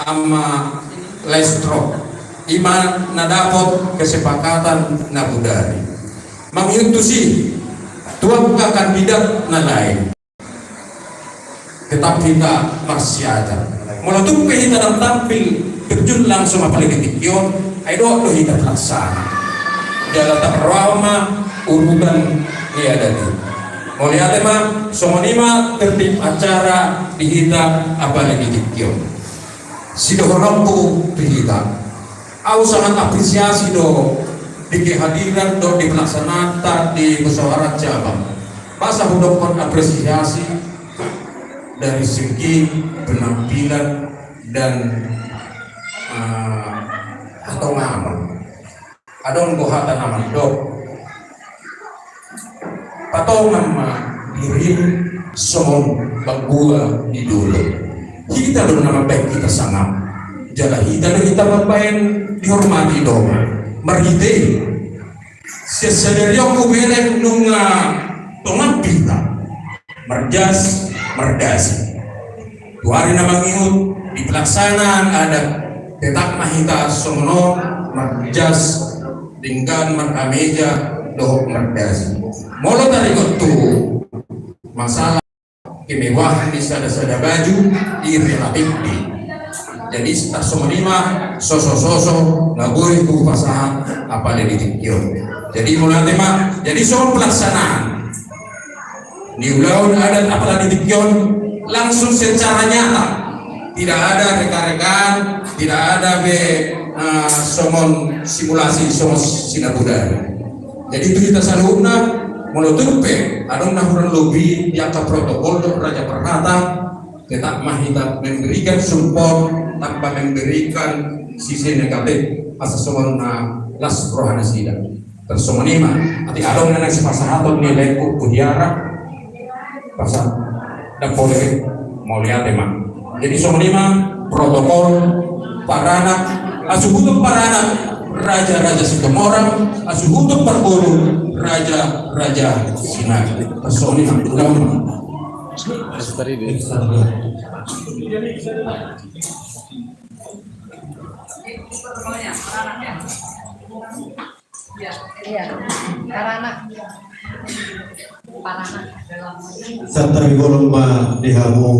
ama Lestro ima nadapot kesepakatan na budari mengutusi tuan kandidat na lain tetap kita masih ada melatuk kita dan tampil terjun langsung apalagi tikion ayo do kita laksana dalam terrawama urutan ini ada di mulia tema somonima tertib acara dihita apalagi tikion sidohorongku dihita aku sangat apresiasi do di kehadiran do di pelaksanaan di musyawarah cabang masa hudokon apresiasi dari segi penampilan dan atau nama adon gohatan nama dok atau nama diri somong bagua di dulu kita do nama baik kita sangat jaga kita bermain dihormati dong merite sesederiok kubelek nunga tongan kita merjas merdasi tuari nama ngihut di pelaksanaan ada tetap mahita sono merjas tinggal merkameja doh merdasi molo dari itu masalah kemewahan di sada-sada baju di relatif di jadi tak semua sosok ngagoi ku pasangan apa ada di tikio jadi mulai tema jadi soal pelaksanaan di ulaun adat apa di tikio langsung secara nyata tidak ada rekan-rekan tidak ada somon simulasi somon sinabudari jadi itu kita saluna menutup adong nahuran lobby yang ke protokol do Raja Perhata tetap mahita memberikan support tanpa memberikan sisi negatif asas semua las rohana sida tersomonima ati adong nana si pasahaton nilai kudiara pasal dan politik mau lihat emang jadi somonima protokol parana asubutuk parana raja-raja Sitomorang asubutuk perguru raja-raja Sinar tersomonima ulama serta golomba dihamu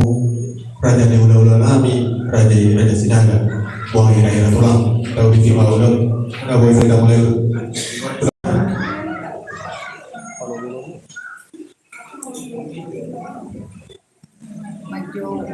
Raja Dewa Nami Raja Sinaga buang ira tulang tahu di malu nggak boleh tidak boleh maju